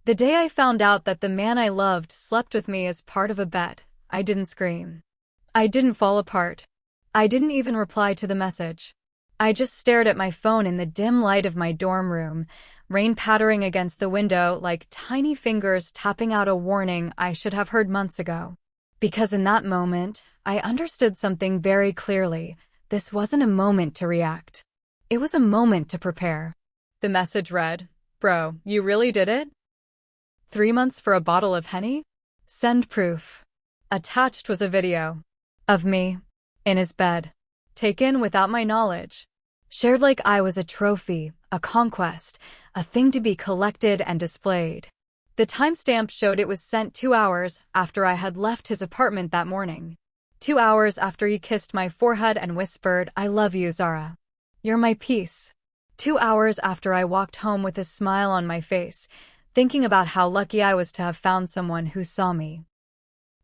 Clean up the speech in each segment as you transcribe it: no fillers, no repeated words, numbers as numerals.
The day I found out that the man I loved slept with me as part of a bet, I didn't scream. I didn't fall apart. I didn't even reply to the message. I just stared at my phone in the dim light of my dorm room, rain pattering against the window like tiny fingers tapping out a warning I should have heard months ago. Because in that moment, I understood something very clearly. This wasn't a moment to react. It was a moment to prepare. The message read, "Bro, you really did it? 3 months for a bottle of Henny? Send proof." Attached was a video of me in his bed, taken without my knowledge, shared like I was a trophy, a conquest, a thing to be collected and displayed. The timestamp showed it was sent 2 hours after I had left his apartment that morning. 2 hours after he kissed my forehead and whispered, "I love you, Zara. You're my peace." 2 hours after I walked home with a smile on my face, thinking about how lucky I was to have found someone who saw me.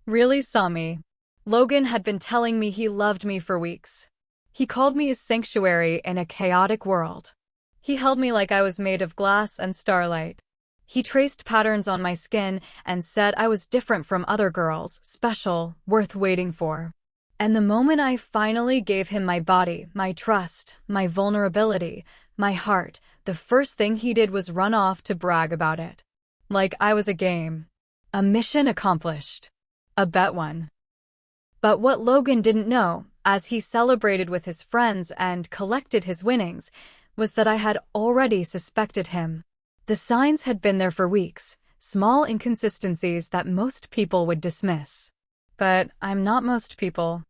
Really saw me. Logan had been telling me he loved me for weeks. He called me his sanctuary in a chaotic world. He held me like I was made of glass and starlight. He traced patterns on my skin and said I was different from other girls, special, worth waiting for. And the moment I finally gave him my body, my trust, my vulnerability, my heart, the first thing he did was run off to brag about it. Like I was a game. A mission accomplished. A bet won. But what Logan didn't know, as he celebrated with his friends and collected his winnings, was that I had already suspected him. The signs had been there for weeks, small inconsistencies that most people would dismiss. But I'm not most people.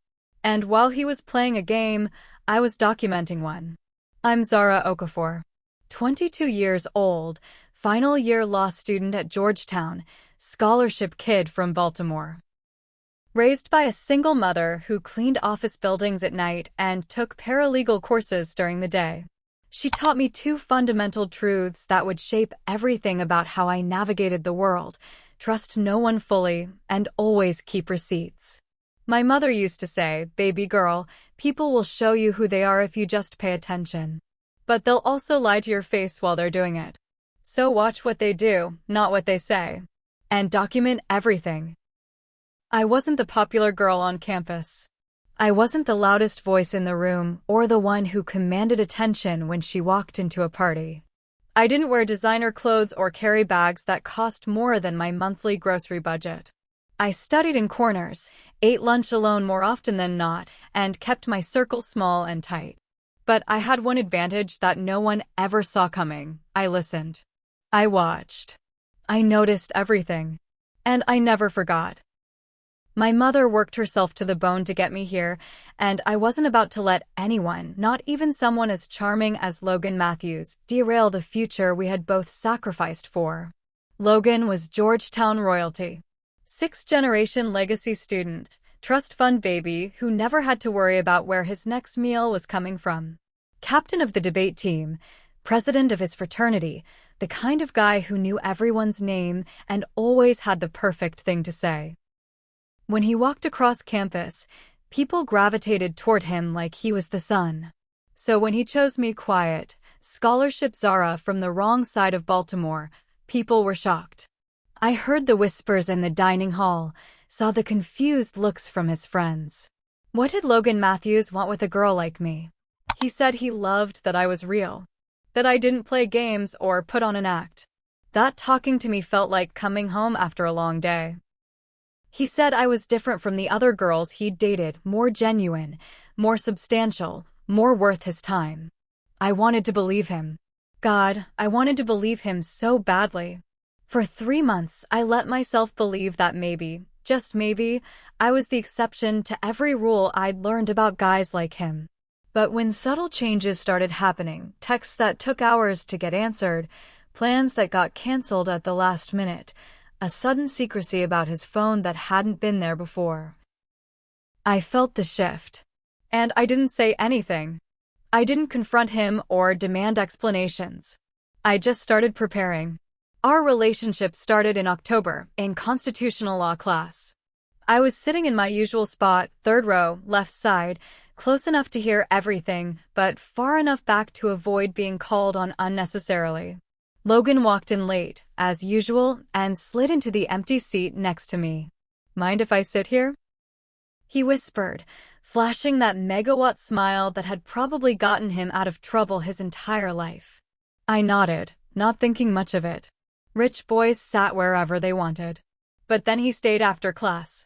And while he was playing a game, I was documenting one. I'm Zara Okafor, 22 years old, final year law student at Georgetown, scholarship kid from Baltimore. Raised by a single mother who cleaned office buildings at night and took paralegal courses during the day. She taught me 2 fundamental truths that would shape everything about how I navigated the world: trust no one fully, and always keep receipts. My mother used to say, "Baby girl, people will show you who they are if you just pay attention. But they'll also lie to your face while they're doing it. So watch what they do, not what they say. And document everything." I wasn't the popular girl on campus. I wasn't the loudest voice in the room or the one who commanded attention when she walked into a party. I didn't wear designer clothes or carry bags that cost more than my monthly grocery budget. I studied in corners, ate lunch alone more often than not, and kept my circle small and tight. But I had one advantage that no one ever saw coming. I listened. I watched. I noticed everything. And I never forgot. My mother worked herself to the bone to get me here, and I wasn't about to let anyone, not even someone as charming as Logan Matthews, derail the future we had both sacrificed for. Logan was Georgetown royalty. 6th-generation legacy student, trust fund baby who never had to worry about where his next meal was coming from. Captain of the debate team, president of his fraternity, the kind of guy who knew everyone's name and always had the perfect thing to say. When he walked across campus, people gravitated toward him like he was the sun. So when he chose me, quiet, scholarship Zara from the wrong side of Baltimore, people were shocked. I heard the whispers in the dining hall, saw the confused looks from his friends. What did Logan Matthews want with a girl like me? He said he loved that I was real, that I didn't play games or put on an act. That talking to me felt like coming home after a long day. He said I was different from the other girls he'd dated, more genuine, more substantial, more worth his time. I wanted to believe him. God, I wanted to believe him so badly. For 3 months, I let myself believe that maybe, just maybe, I was the exception to every rule I'd learned about guys like him. But when subtle changes started happening, texts that took hours to get answered, plans that got canceled at the last minute, a sudden secrecy about his phone that hadn't been there before. I felt the shift. And I didn't say anything. I didn't confront him or demand explanations. I just started preparing. Our relationship started in October, in constitutional law class. I was sitting in my usual spot, 3rd row, left side, close enough to hear everything, but far enough back to avoid being called on unnecessarily. Logan walked in late, as usual, and slid into the empty seat next to me. "Mind if I sit here?" he whispered, flashing that megawatt smile that had probably gotten him out of trouble his entire life. I nodded, not thinking much of it. Rich boys sat wherever they wanted. But then he stayed after class.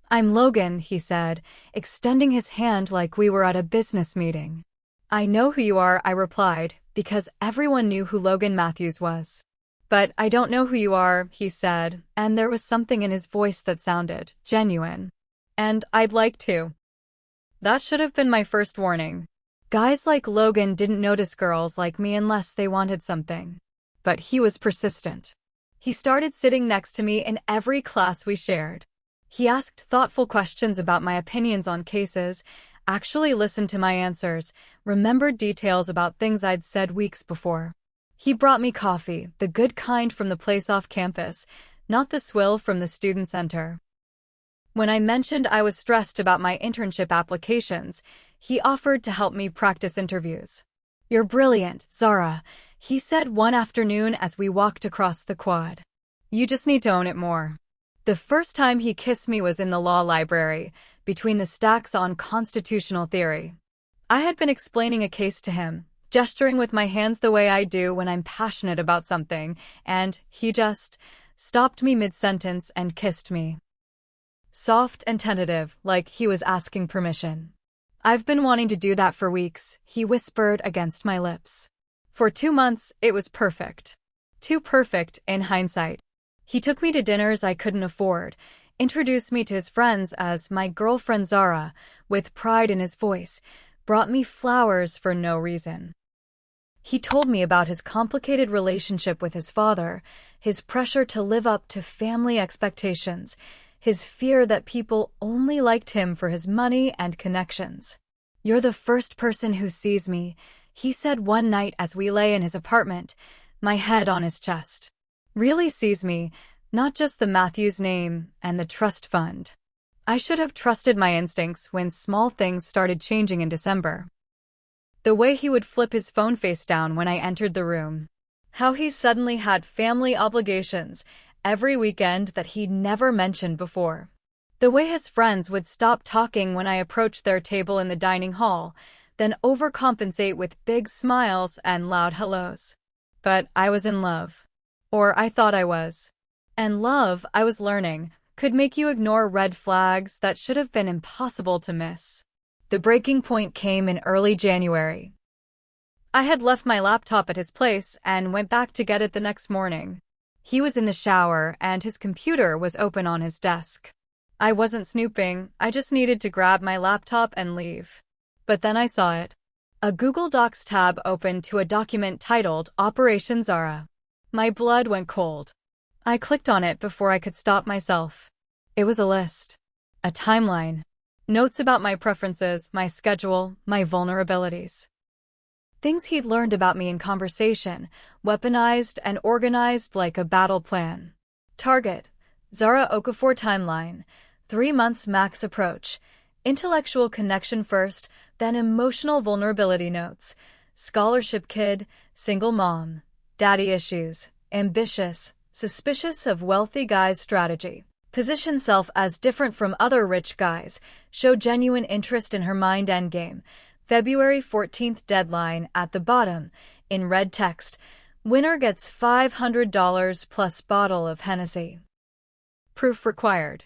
"I'm Logan," he said, extending his hand like we were at a business meeting. "I know who you are," I replied, because everyone knew who Logan Matthews was. "But I don't know who you are," he said, and there was something in his voice that sounded genuine. "And I'd like to." That should have been my first warning. Guys like Logan didn't notice girls like me unless they wanted something. But he was persistent. He started sitting next to me in every class we shared. He asked thoughtful questions about my opinions on cases, actually listened to my answers, remembered details about things I'd said weeks before. He brought me coffee, the good kind from the place off campus, not the swill from the student center. When I mentioned I was stressed about my internship applications, he offered to help me practice interviews. "You're brilliant, Zara," he said one afternoon as we walked across the quad. "You just need to own it more." The first time he kissed me was in the law library, between the stacks on constitutional theory. I had been explaining a case to him, gesturing with my hands the way I do when I'm passionate about something, and he just stopped me mid-sentence and kissed me. Soft and tentative, like he was asking permission. "I've been wanting to do that for weeks," he whispered against my lips. For 2 months, it was perfect. Too perfect in hindsight. He took me to dinners I couldn't afford, introduced me to his friends as my girlfriend Zara, with pride in his voice, brought me flowers for no reason. He told me about his complicated relationship with his father, his pressure to live up to family expectations, his fear that people only liked him for his money and connections. "You're the first person who sees me," he said one night as we lay in his apartment, my head on his chest. "Really sees me, not just the Matthews name and the trust fund." I should have trusted my instincts when small things started changing in December. The way he would flip his phone face down when I entered the room. How he suddenly had family obligations every weekend that he'd never mentioned before. The way his friends would stop talking when I approached their table in the dining hall, then overcompensate with big smiles and loud hellos. But I was in love. Or I thought I was. And love, I was learning, could make you ignore red flags that should have been impossible to miss. The breaking point came in early January. I had left my laptop at his place and went back to get it the next morning. He was in the shower, and his computer was open on his desk. I wasn't snooping, I just needed to grab my laptop and leave. But then I saw it. A Google Docs tab opened to a document titled Operation Zara. My blood went cold. I clicked on it before I could stop myself. It was a list. A timeline. Notes about my preferences, my schedule, my vulnerabilities. Things he'd learned about me in conversation, weaponized and organized like a battle plan. Target: Zara Okafor timeline. 3 months max approach. Intellectual connection first, then emotional vulnerability notes. Scholarship kid, single mom. Daddy issues, ambitious, suspicious of wealthy guys strategy. Position self as different from other rich guys. Show genuine interest in her mind endgame. February 14th deadline at the bottom, in red text. Winner gets $500 plus bottle of Hennessy. Proof required.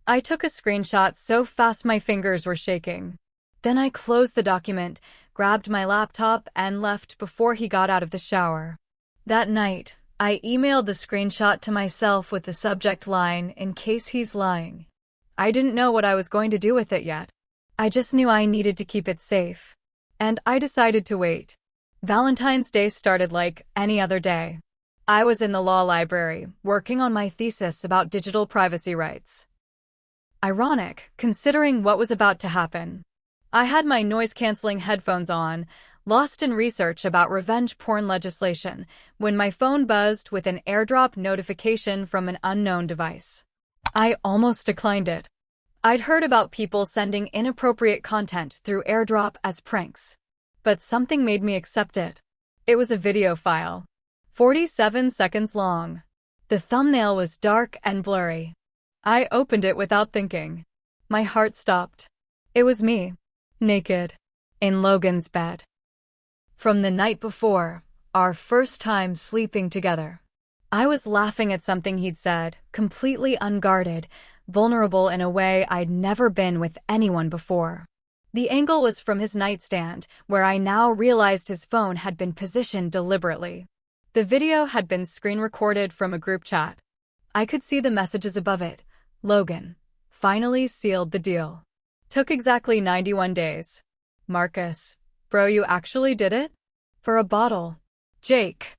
I took a screenshot so fast my fingers were shaking. Then I closed the document, grabbed my laptop, and left before he got out of the shower. That night, I emailed the screenshot to myself with the subject line, "In case he's lying." I didn't know what I was going to do with it yet. I just knew I needed to keep it safe. And I decided to wait. Valentine's Day started like any other day. I was in the law library, working on my thesis about digital privacy rights. Ironic, considering what was about to happen. I had my noise-canceling headphones on, lost in research about revenge porn legislation, when my phone buzzed with an airdrop notification from an unknown device. I almost declined it. I'd heard about people sending inappropriate content through airdrop as pranks. But something made me accept it. It was a video file. 47 seconds long. The thumbnail was dark and blurry. I opened it without thinking. My heart stopped. It was me, naked, in Logan's bed. From the night before, our first time sleeping together. I was laughing at something he'd said, completely unguarded, vulnerable in a way I'd never been with anyone before. The angle was from his nightstand, where I now realized his phone had been positioned deliberately. The video had been screen-recorded from a group chat. I could see the messages above it. Logan. Finally sealed the deal. Took exactly 91 days. Marcus. Bro, you actually did it? For a bottle. Jake.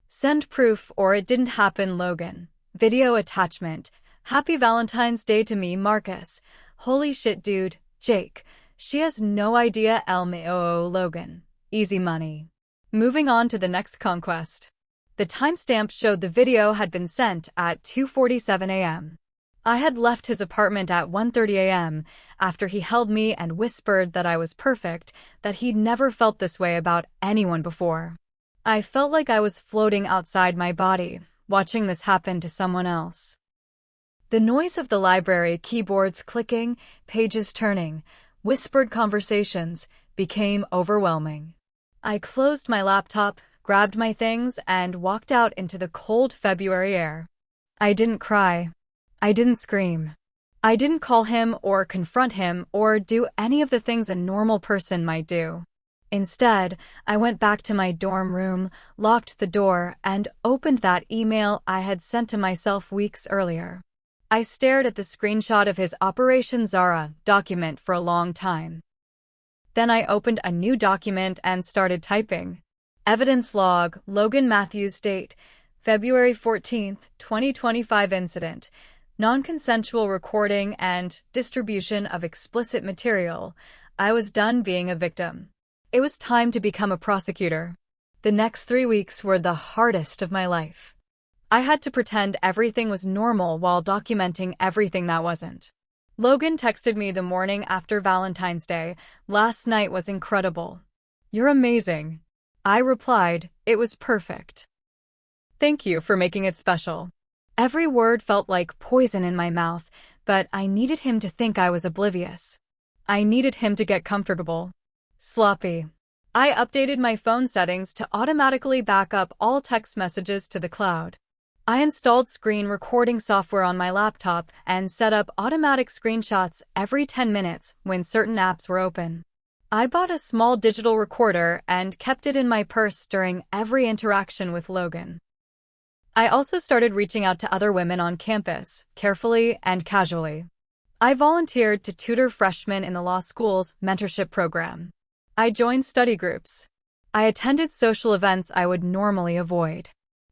Send proof or it didn't happen, Logan. Video attachment. Happy Valentine's Day to me, Marcus. Holy shit, dude. Jake. She has no idea, LMAO, Logan. Easy money. Moving on to the next conquest. The timestamp showed the video had been sent at 2:47 a.m. I had left his apartment at 1:30 a.m. after he held me and whispered that I was perfect, that he'd never felt this way about anyone before. I felt like I was floating outside my body, watching this happen to someone else. The noise of the library, keyboards clicking, pages turning, whispered conversations, became overwhelming. I closed my laptop, grabbed my things, and walked out into the cold February air. I didn't cry. I didn't scream. I didn't call him or confront him or do any of the things a normal person might do. Instead, I went back to my dorm room, locked the door, and opened that email I had sent to myself weeks earlier. I stared at the screenshot of his Operation Zara document for a long time. Then I opened a new document and started typing. Evidence log, Logan Matthews date, February 14th, 2025 incident. Non-consensual recording and distribution of explicit material. I was done being a victim. It was time to become a prosecutor. The next 3 weeks were the hardest of my life. I had to pretend everything was normal while documenting everything that wasn't. Logan texted me the morning after Valentine's Day. Last night was incredible. You're amazing. I replied, it was perfect. Thank you for making it special. Every word felt like poison in my mouth, but I needed him to think I was oblivious. I needed him to get comfortable. Sloppy. I updated my phone settings to automatically back up all text messages to the cloud. I installed screen recording software on my laptop and set up automatic screenshots every 10 minutes when certain apps were open. I bought a small digital recorder and kept it in my purse during every interaction with Logan. I also started reaching out to other women on campus, carefully and casually. I volunteered to tutor freshmen in the law school's mentorship program. I joined study groups. I attended social events I would normally avoid.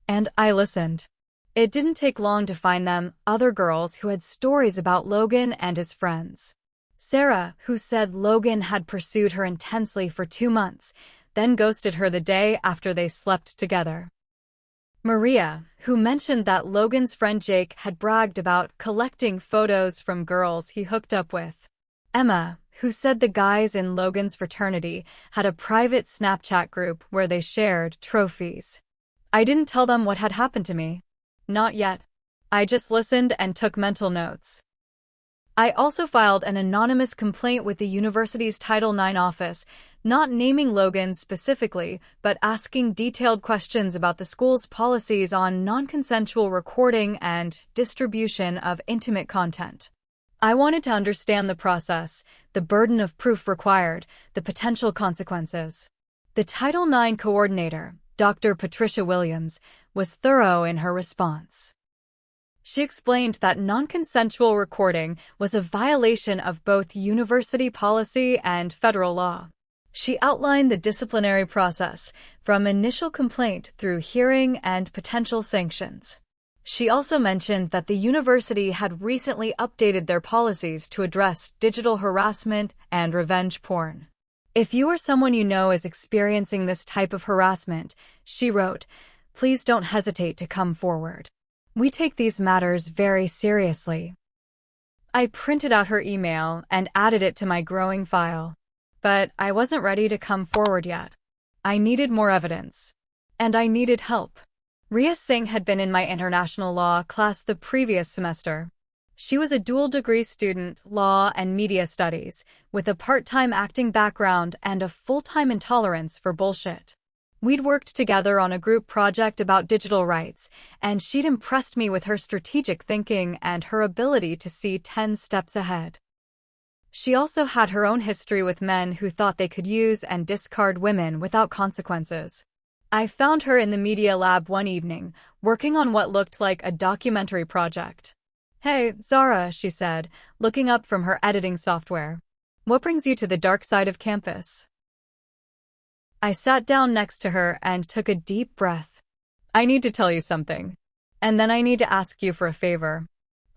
And I listened. It didn't take long to find them, other girls who had stories about Logan and his friends. Sarah, who said Logan had pursued her intensely for 2 months, then ghosted her the day after they slept together. Maria, who mentioned that Logan's friend Jake had bragged about collecting photos from girls he hooked up with. Emma, who said the guys in Logan's fraternity had a private Snapchat group where they shared trophies. I didn't tell them what had happened to me. Not yet. I just listened and took mental notes. I also filed an anonymous complaint with the university's Title IX office, not naming Logan specifically, but asking detailed questions about the school's policies on non-consensual recording and distribution of intimate content. I wanted to understand the process, the burden of proof required, the potential consequences. The Title IX coordinator, Dr. Patricia Williams, was thorough in her response. She explained that non-consensual recording was a violation of both university policy and federal law. She outlined the disciplinary process, from initial complaint through hearing and potential sanctions. She also mentioned that the university had recently updated their policies to address digital harassment and revenge porn. If you or someone you know is experiencing this type of harassment, she wrote, please don't hesitate to come forward. We take these matters very seriously. I printed out her email and added it to my growing file. But I wasn't ready to come forward yet. I needed more evidence. and I needed help. Ria Singh had been in my international law class the previous semester. She was a dual-degree student, law and media studies, with a part-time acting background and a full-time intolerance for bullshit. We'd worked together on a group project about digital rights, and she'd impressed me with her strategic thinking and her ability to see 10 steps ahead. She also had her own history with men who thought they could use and discard women without consequences. I found her in the media lab one evening, working on what looked like a documentary project. "Hey, Zara," she said, looking up from her editing software. "What brings you to the dark side of campus?" I sat down next to her and took a deep breath. "I need to tell you something. And then I need to ask you for a favor."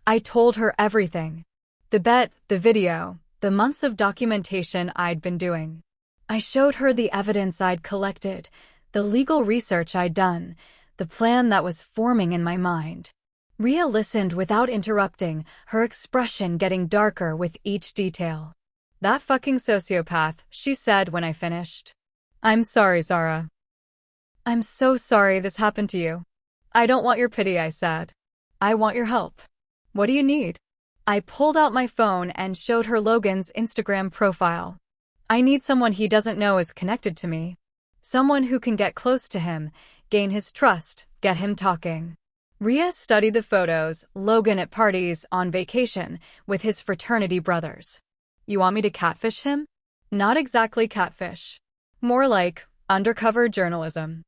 I told her everything. The bet, the video, the months of documentation I'd been doing. I showed her the evidence I'd collected, the legal research I'd done, the plan that was forming in my mind. Ria listened without interrupting, her expression getting darker with each detail. "That fucking sociopath," she said when I finished. "I'm sorry, Zara. I'm so sorry this happened to you. I don't want your pity," I said. "I want your help. What do you need?" I pulled out my phone and showed her Logan's Instagram profile. "I need someone he doesn't know is connected to me. Someone who can get close to him, gain his trust, get him talking." Ria studied the photos, Logan at parties, on vacation, with his fraternity brothers. "You want me to catfish him?" "Not exactly catfish. More like undercover journalism."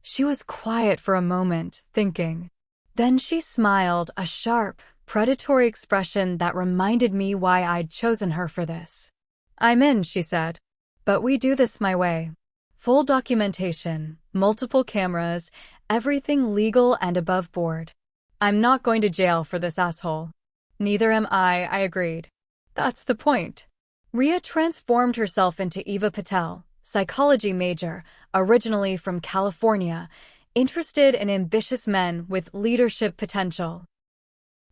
She was quiet for a moment, thinking. Then she smiled, a sharp, predatory expression that reminded me why I'd chosen her for this. "I'm in," she said. "But we do this my way. Full documentation, multiple cameras, everything legal and above board. I'm not going to jail for this asshole." "Neither am I agreed." "That's the point." Ria transformed herself into Eva Patel, psychology major, originally from California, interested in ambitious men with leadership potential.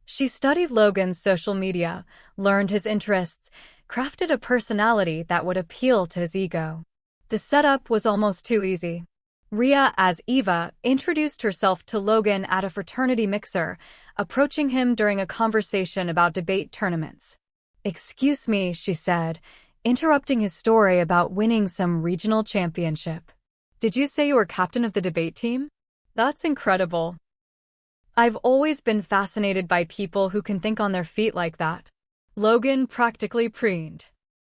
She studied Logan's social media, learned his interests, crafted a personality that would appeal to his ego. The setup was almost too easy. Ria, as Eva, introduced herself to Logan at a fraternity mixer, approaching him during a conversation about debate tournaments. "Excuse me," she said, interrupting his story about winning some regional championship. "Did you say you were captain of the debate team? That's incredible." I've always been fascinated by people who can think on their feet like that. Logan practically preened.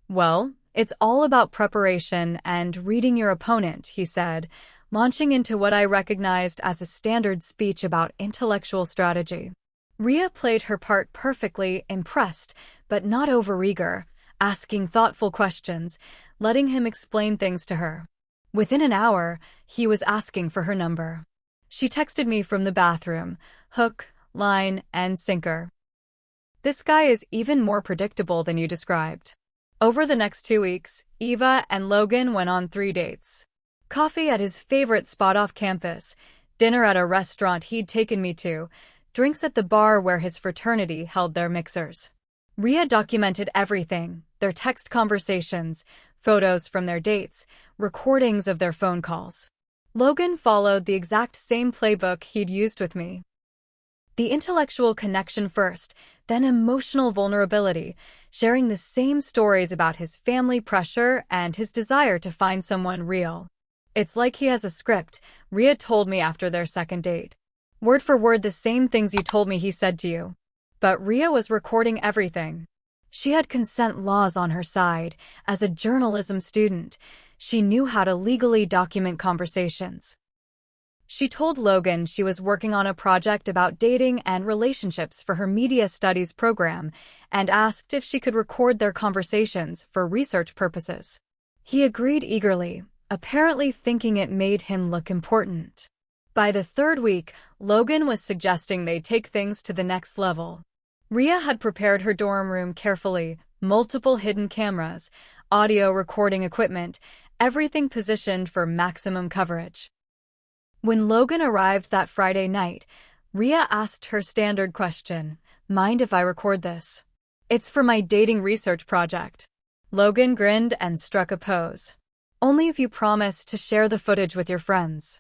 "Well, it's all about preparation and reading your opponent," he said, launching into what I recognized as a standard speech about intellectual strategy. Ria played her part perfectly, impressed, but not overeager, asking thoughtful questions, letting him explain things to her. Within an hour, he was asking for her number. She texted me from the bathroom, hook, line, and sinker. "This guy is even more predictable than you described." Over the next 2 weeks, Eva and Logan went on 3 dates. Coffee at his favorite spot off campus, dinner at a restaurant he'd taken me to, drinks at the bar where his fraternity held their mixers. Ria documented everything, their text conversations, photos from their dates, recordings of their phone calls. Logan followed the exact same playbook he'd used with me. The intellectual connection first, then emotional vulnerability, sharing the same stories about his family pressure and his desire to find someone real. "It's like he has a script," Ria told me after their second date. "Word for word the same things you told me he said to you." But Ria was recording everything. She had consent laws on her side. As a journalism student, she knew how to legally document conversations. She told Logan she was working on a project about dating and relationships for her media studies program and asked if she could record their conversations for research purposes. He agreed eagerly, apparently thinking it made him look important. By the 3rd week, Logan was suggesting they take things to the next level. Ria had prepared her dorm room carefully, multiple hidden cameras, audio recording equipment, everything positioned for maximum coverage. When Logan arrived that Friday night, Ria asked her standard question, "Mind if I record this?" "It's for my dating research project." Logan grinned and struck a pose. "Only if you promise to share the footage with your friends."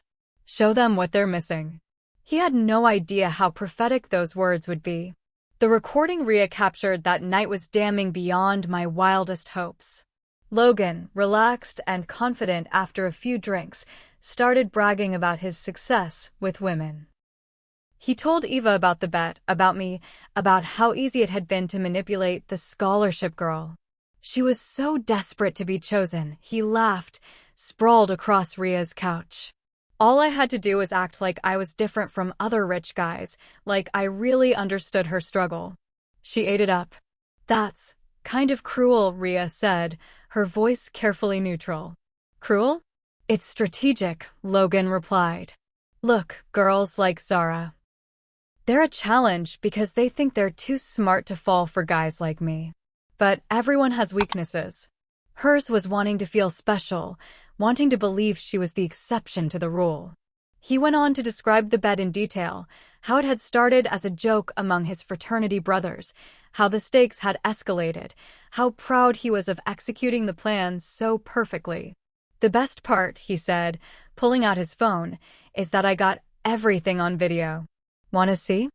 Show them what they're missing. He had no idea how prophetic those words would be. The recording Rhea captured that night was damning beyond my wildest hopes. Logan, relaxed and confident after a few drinks, started bragging about his success with women. He told Eva about the bet, about me, about how easy it had been to manipulate the scholarship girl. She was so desperate to be chosen, he laughed, sprawled across Rhea's couch. All I had to do was act like I was different from other rich guys, like I really understood her struggle. She ate it up. That's kind of cruel, Rhea said, her voice carefully neutral. Cruel? It's strategic, Logan replied. Look, girls like Zara. They're a challenge because they think they're too smart to fall for guys like me. But everyone has weaknesses. Hers was wanting to feel special, wanting to believe she was the exception to the rule. He went on to describe the bet in detail, how it had started as a joke among his fraternity brothers, how the stakes had escalated, how proud he was of executing the plan so perfectly. The best part, he said, pulling out his phone, is that I got everything on video. Want to see?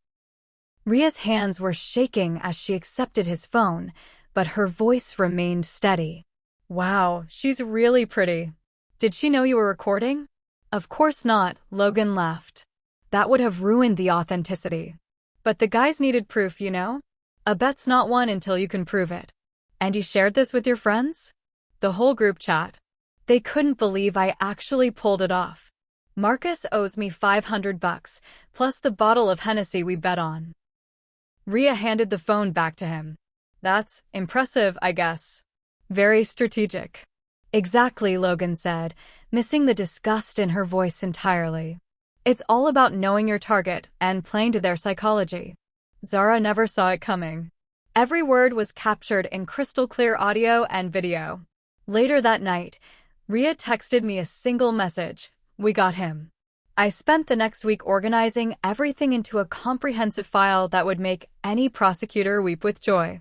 Rhea's hands were shaking as she accepted his phone, but her voice remained steady. Wow, she's really pretty. Did she know you were recording? Of course not, Logan laughed. That would have ruined the authenticity. But the guys needed proof, you know? A bet's not won until you can prove it. And you shared this with your friends? The whole group chat. They couldn't believe I actually pulled it off. Marcus owes me $500, plus the bottle of Hennessy we bet on. Rhea handed the phone back to him. That's impressive, I guess. Very strategic. Exactly, Logan said, missing the disgust in her voice entirely. It's all about knowing your target and playing to their psychology. Zara never saw it coming. Every word was captured in crystal-clear audio and video. Later that night, Rhea texted me a single message. We got him. I spent the next week organizing everything into a comprehensive file that would make any prosecutor weep with joy.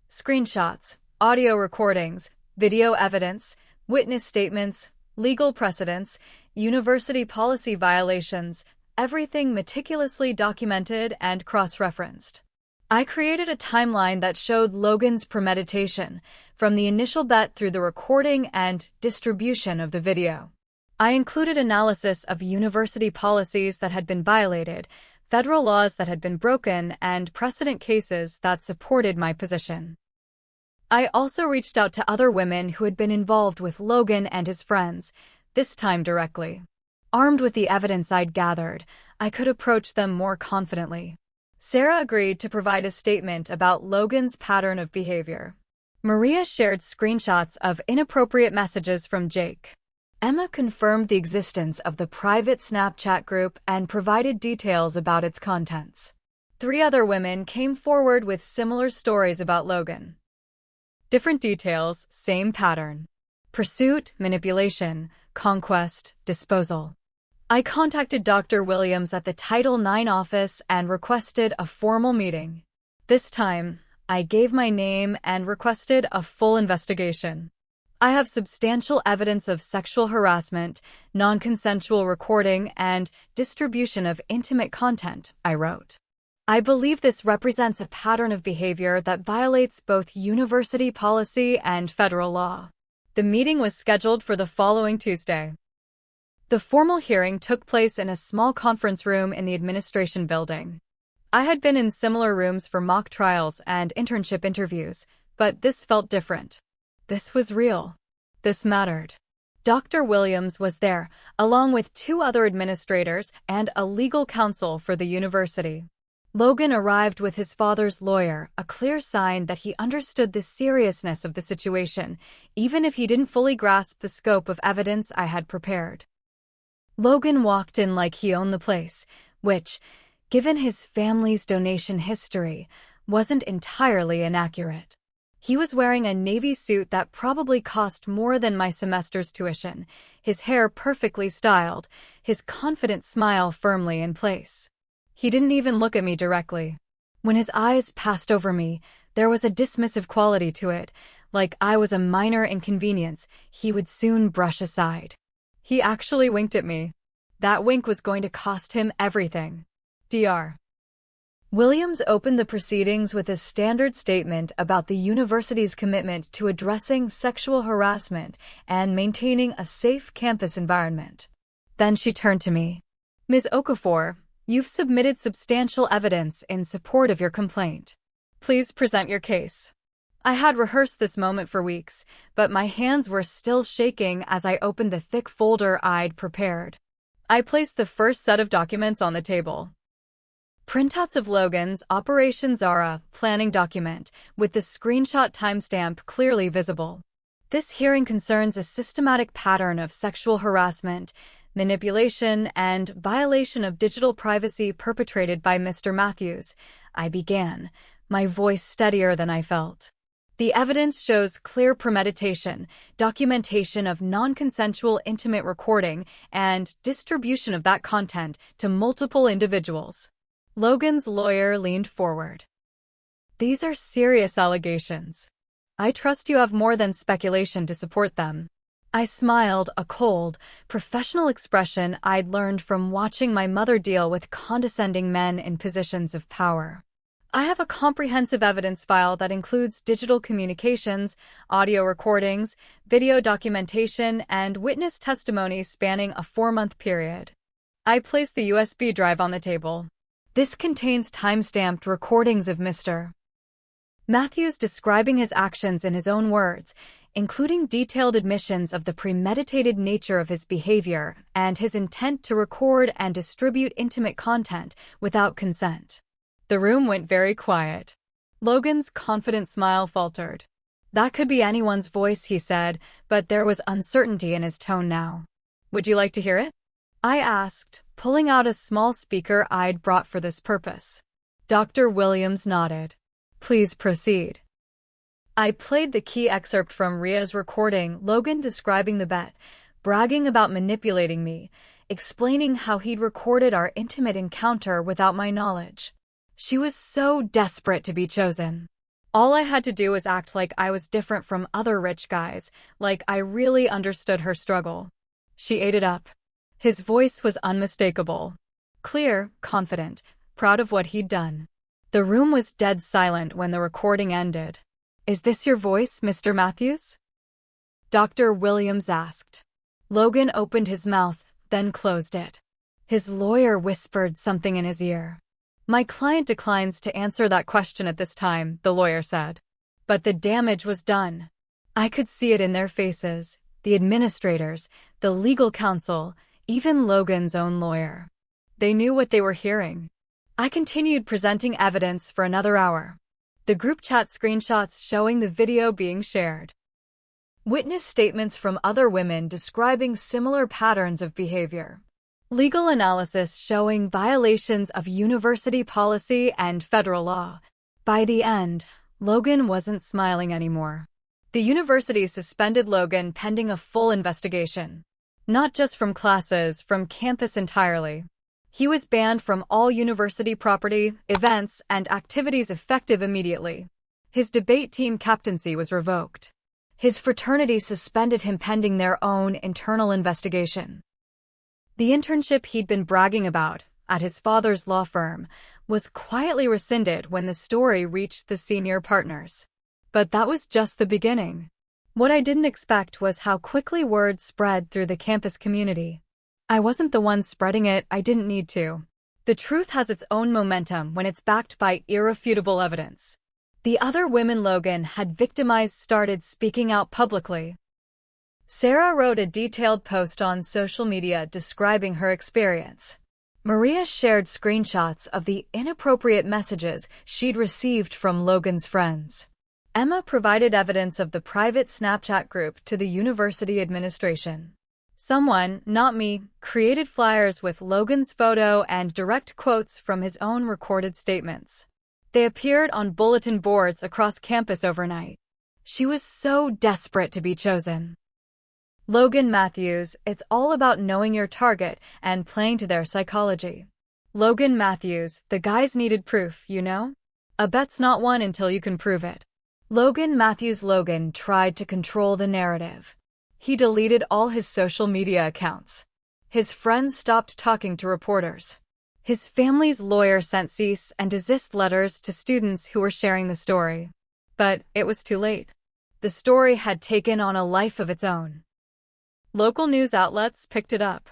Screenshots, audio recordings, video evidence, witness statements, legal precedents, university policy violations, everything meticulously documented and cross-referenced. I created a timeline that showed Logan's premeditation, from the initial bet through the recording and distribution of the video. I included analysis of university policies that had been violated, federal laws that had been broken, and precedent cases that supported my position. I also reached out to other women who had been involved with Logan and his friends, this time directly. Armed with the evidence I'd gathered, I could approach them more confidently. Sarah agreed to provide a statement about Logan's pattern of behavior. Maria shared screenshots of inappropriate messages from Jake. Emma confirmed the existence of the private Snapchat group and provided details about its contents. 3 other women came forward with similar stories about Logan. Different details, same pattern. Pursuit, manipulation, conquest, disposal. I contacted Dr. Williams at the Title IX office and requested a formal meeting. This time, I gave my name and requested a full investigation. I have substantial evidence of sexual harassment, non-consensual recording, and distribution of intimate content, I wrote. I believe this represents a pattern of behavior that violates both university policy and federal law. The meeting was scheduled for the following Tuesday. The formal hearing took place in a small conference room in the administration building. I had been in similar rooms for mock trials and internship interviews, but this felt different. This was real. This mattered. Dr. Williams was there, along with 2 other administrators and a legal counsel for the university. Logan arrived with his father's lawyer, a clear sign that he understood the seriousness of the situation, even if he didn't fully grasp the scope of evidence I had prepared. Logan walked in like he owned the place, which, given his family's donation history, wasn't entirely inaccurate. He was wearing a navy suit that probably cost more than my semester's tuition, his hair perfectly styled, his confident smile firmly in place. He didn't even look at me directly. When his eyes passed over me, there was a dismissive quality to it, like I was a minor inconvenience he would soon brush aside. He actually winked at me. That wink was going to cost him everything. Dr. Williams opened the proceedings with a standard statement about the university's commitment to addressing sexual harassment and maintaining a safe campus environment. Then she turned to me. Ms. Okafor, you've submitted substantial evidence in support of your complaint. Please present your case. I had rehearsed this moment for weeks, but my hands were still shaking as I opened the thick folder I'd prepared. I placed the first set of documents on the table. Printouts of Logan's Operation Zara planning document, with the screenshot timestamp clearly visible. This hearing concerns a systematic pattern of sexual harassment, manipulation, and violation of digital privacy perpetrated by Mr. Matthews, I began, my voice steadier than I felt. The evidence shows clear premeditation, documentation of non-consensual intimate recording, and distribution of that content to multiple individuals. Logan's lawyer leaned forward. These are serious allegations. I trust you have more than speculation to support them. I smiled, a cold, professional expression I'd learned from watching my mother deal with condescending men in positions of power. I have a comprehensive evidence file that includes digital communications, audio recordings, video documentation, and witness testimony spanning a 4-month period. I placed the USB drive on the table. This contains time-stamped recordings of Mr. Matthews describing his actions in his own words, including detailed admissions of the premeditated nature of his behavior and his intent to record and distribute intimate content without consent. The room went very quiet. Logan's confident smile faltered. That could be anyone's voice, he said, but there was uncertainty in his tone now. Would you like to hear it? I asked, pulling out a small speaker I'd brought for this purpose. Dr. Williams nodded. Please proceed. I played the key excerpt from Ria's recording, Logan describing the bet, bragging about manipulating me, explaining how he'd recorded our intimate encounter without my knowledge. She was so desperate to be chosen. All I had to do was act like I was different from other rich guys, like I really understood her struggle. She ate it up. His voice was unmistakable. Clear, confident, proud of what he'd done. The room was dead silent when the recording ended. Is this your voice, Mr. Matthews? Dr. Williams asked. Logan opened his mouth, then closed it. His lawyer whispered something in his ear. My client declines to answer that question at this time, the lawyer said. But the damage was done. I could see it in their faces, the administrators, the legal counsel, even Logan's own lawyer. They knew what they were hearing. I continued presenting evidence for another hour. The group chat screenshots showing the video being shared. Witness statements from other women describing similar patterns of behavior. Legal analysis showing violations of university policy and federal law. By the end, Logan wasn't smiling anymore. The university suspended Logan pending a full investigation. Not just from classes, from campus entirely. He was banned from all university property, events, and activities effective immediately. His debate team captaincy was revoked. His fraternity suspended him pending their own internal investigation. The internship he'd been bragging about, at his father's law firm, was quietly rescinded when the story reached the senior partners. But that was just the beginning. What I didn't expect was how quickly word spread through the campus community. I wasn't the one spreading it, I didn't need to. The truth has its own momentum when it's backed by irrefutable evidence. The other women Logan had victimized started speaking out publicly. Sarah wrote a detailed post on social media describing her experience. Maria shared screenshots of the inappropriate messages she'd received from Logan's friends. Emma provided evidence of the private Snapchat group to the university administration. Someone, not me, created flyers with Logan's photo and direct quotes from his own recorded statements. They appeared on bulletin boards across campus overnight. She was so desperate to be chosen. Logan Matthews, it's all about knowing your target and playing to their psychology. Logan Matthews, the guys needed proof, you know? A bet's not won until you can prove it. Logan Matthews Logan tried to control the narrative. He deleted all his social media accounts. His friends stopped talking to reporters. His family's lawyer sent cease and desist letters to students who were sharing the story. But it was too late. The story had taken on a life of its own. Local news outlets picked it up.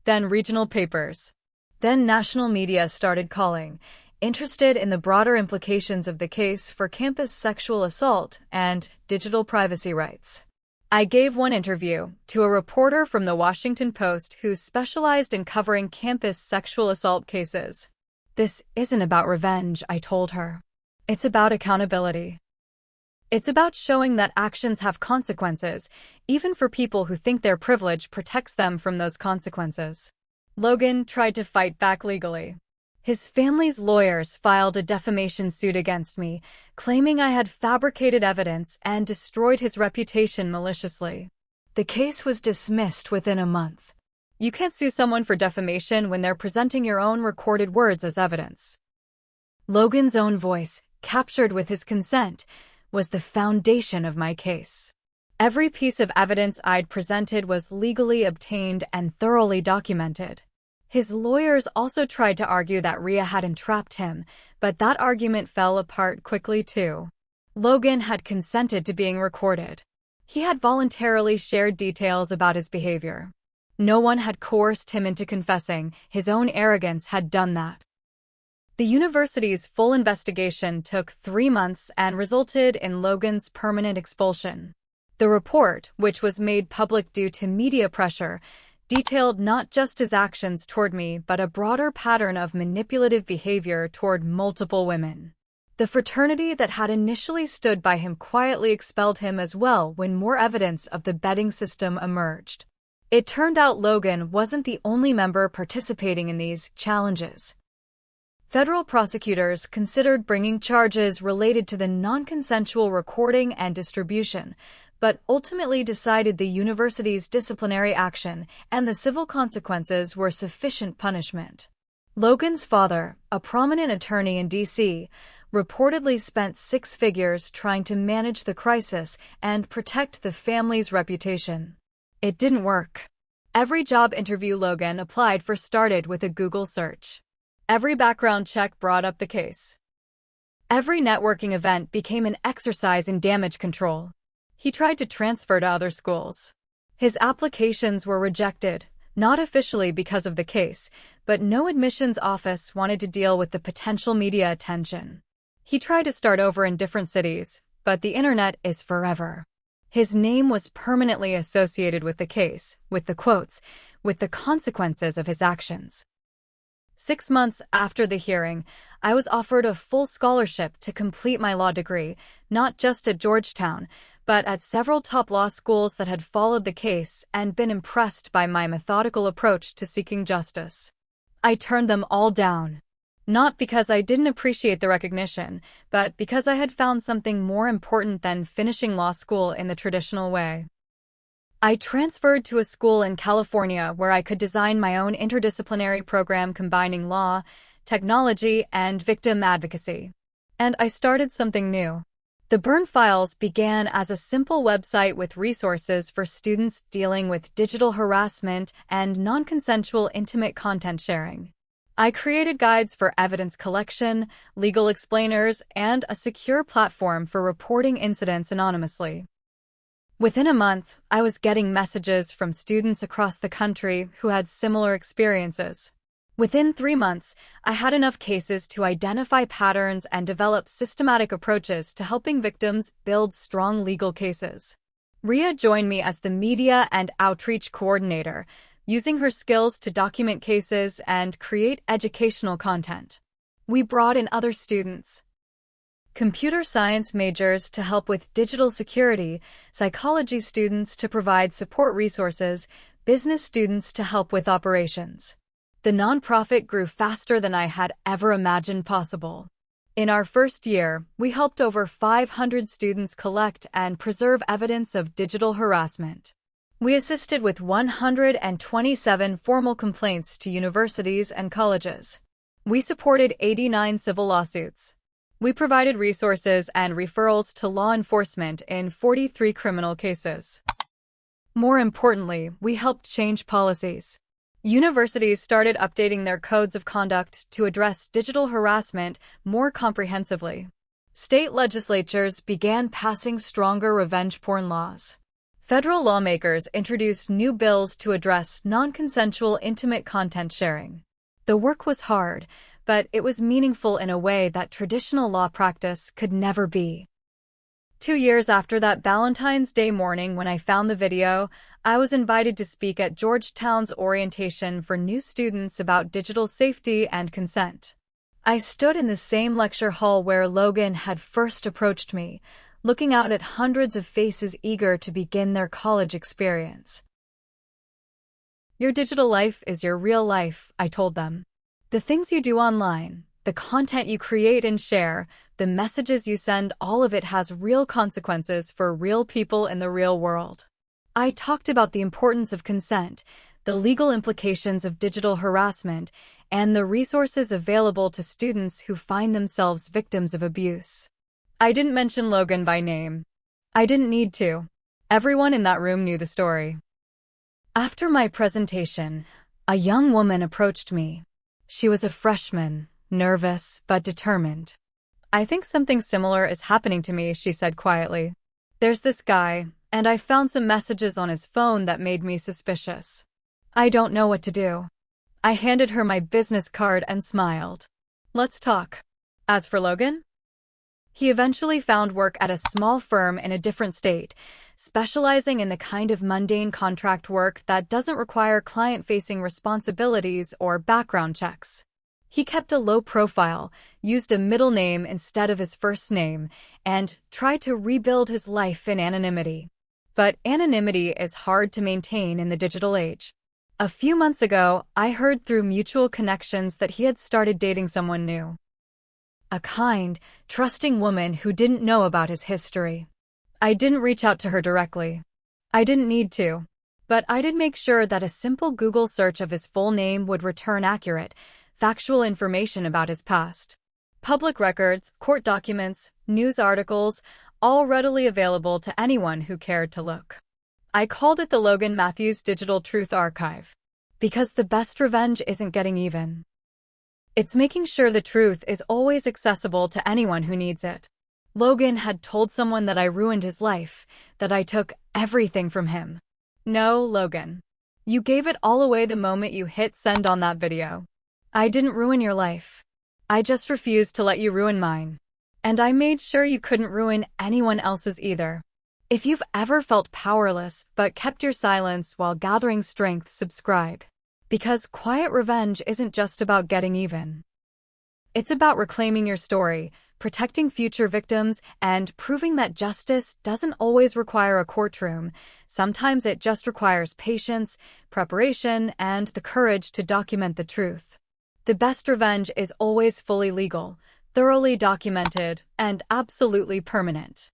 Then regional papers. Then national media started calling, interested in the broader implications of the case for campus sexual assault and digital privacy rights. I gave one interview to a reporter from the Washington Post who specialized in covering campus sexual assault cases. This isn't about revenge, I told her. It's about accountability. It's about showing that actions have consequences, even for people who think their privilege protects them from those consequences. Logan tried to fight back legally. His family's lawyers filed a defamation suit against me, claiming I had fabricated evidence and destroyed his reputation maliciously. The case was dismissed within a month. You can't sue someone for defamation when they're presenting your own recorded words as evidence. Logan's own voice, captured with his consent, was the foundation of my case. Every piece of evidence I'd presented was legally obtained and thoroughly documented. His lawyers also tried to argue that Rhea had entrapped him, but that argument fell apart quickly too. Logan had consented to being recorded. He had voluntarily shared details about his behavior. No one had coerced him into confessing. His own arrogance had done that. The university's full investigation took 3 months and resulted in Logan's permanent expulsion. The report, which was made public due to media pressure, detailed not just his actions toward me but a broader pattern of manipulative behavior toward multiple women. The fraternity that had initially stood by him quietly expelled him as well when more evidence of the betting system emerged. It turned out Logan wasn't the only member participating in these challenges. Federal prosecutors considered bringing charges related to the non-consensual recording and distribution, but ultimately decided the university's disciplinary action and the civil consequences were sufficient punishment. Logan's father, a prominent attorney in D.C., reportedly spent 6 figures trying to manage the crisis and protect the family's reputation. It didn't work. Every job interview Logan applied for started with a Google search. Every background check brought up the case. Every networking event became an exercise in damage control. He tried to transfer to other schools. His applications were rejected, not officially because of the case, but no admissions office wanted to deal with the potential media attention. He tried to start over in different cities, but the internet is forever. His name was permanently associated with the case, with the quotes, with the consequences of his actions. 6 months after the hearing, I was offered a full scholarship to complete my law degree, not just at Georgetown, but at several top law schools that had followed the case and been impressed by my methodical approach to seeking justice. I turned them all down. Not because I didn't appreciate the recognition, but because I had found something more important than finishing law school in the traditional way. I transferred to a school in California where I could design my own interdisciplinary program combining law, technology, and victim advocacy. And I started something new. The Burn Files began as a simple website with resources for students dealing with digital harassment and non-consensual intimate content sharing. I created guides for evidence collection, legal explainers, and a secure platform for reporting incidents anonymously. Within a month, I was getting messages from students across the country who had similar experiences. Within 3 months, I had enough cases to identify patterns and develop systematic approaches to helping victims build strong legal cases. Rhea joined me as the media and outreach coordinator, using her skills to document cases and create educational content. We brought in other students. Computer science majors to help with digital security, psychology students to provide support resources, business students to help with operations. The nonprofit grew faster than I had ever imagined possible. In our first year, we helped over 500 students collect and preserve evidence of digital harassment. We assisted with 127 formal complaints to universities and colleges. We supported 89 civil lawsuits. We provided resources and referrals to law enforcement in 43 criminal cases. More importantly, we helped change policies. Universities started updating their codes of conduct to address digital harassment more comprehensively. State legislatures began passing stronger revenge porn laws. Federal lawmakers introduced new bills to address non-consensual intimate content sharing. The work was hard, but it was meaningful in a way that traditional law practice could never be. 2 years after that Valentine's Day morning when I found the video, I was invited to speak at Georgetown's orientation for new students about digital safety and consent. I stood in the same lecture hall where Logan had first approached me, looking out at hundreds of faces eager to begin their college experience. Your digital life is your real life, I told them. The things you do online, the content you create and share, the messages you send, all of it has real consequences for real people in the real world. I talked about the importance of consent, the legal implications of digital harassment, and the resources available to students who find themselves victims of abuse. I didn't mention Logan by name. I didn't need to. Everyone in that room knew the story. After my presentation, a young woman approached me. She was a freshman, nervous but determined. I think something similar is happening to me, she said quietly. There's this guy, and I found some messages on his phone that made me suspicious. I don't know what to do. I handed her my business card and smiled. Let's talk. As for Logan? He eventually found work at a small firm in a different state, specializing in the kind of mundane contract work that doesn't require client-facing responsibilities or background checks. He kept a low profile, used a middle name instead of his first name, and tried to rebuild his life in anonymity. But anonymity is hard to maintain in the digital age. A few months ago, I heard through mutual connections that he had started dating someone new. A kind, trusting woman who didn't know about his history. I didn't reach out to her directly. I didn't need to. But I did make sure that a simple Google search of his full name would return accurate, factual information about his past. Public records, court documents, news articles, all readily available to anyone who cared to look. I called it the Logan Matthews Digital Truth Archive. Because the best revenge isn't getting even. It's making sure the truth is always accessible to anyone who needs it. Logan had told someone that I ruined his life, that I took everything from him. No, Logan. You gave it all away the moment you hit send on that video. I didn't ruin your life. I just refused to let you ruin mine. And I made sure you couldn't ruin anyone else's either. If you've ever felt powerless but kept your silence while gathering strength, subscribe. Because quiet revenge isn't just about getting even. It's about reclaiming your story, protecting future victims, and proving that justice doesn't always require a courtroom. Sometimes it just requires patience, preparation, and the courage to document the truth. The best revenge is always fully legal, thoroughly documented, and absolutely permanent.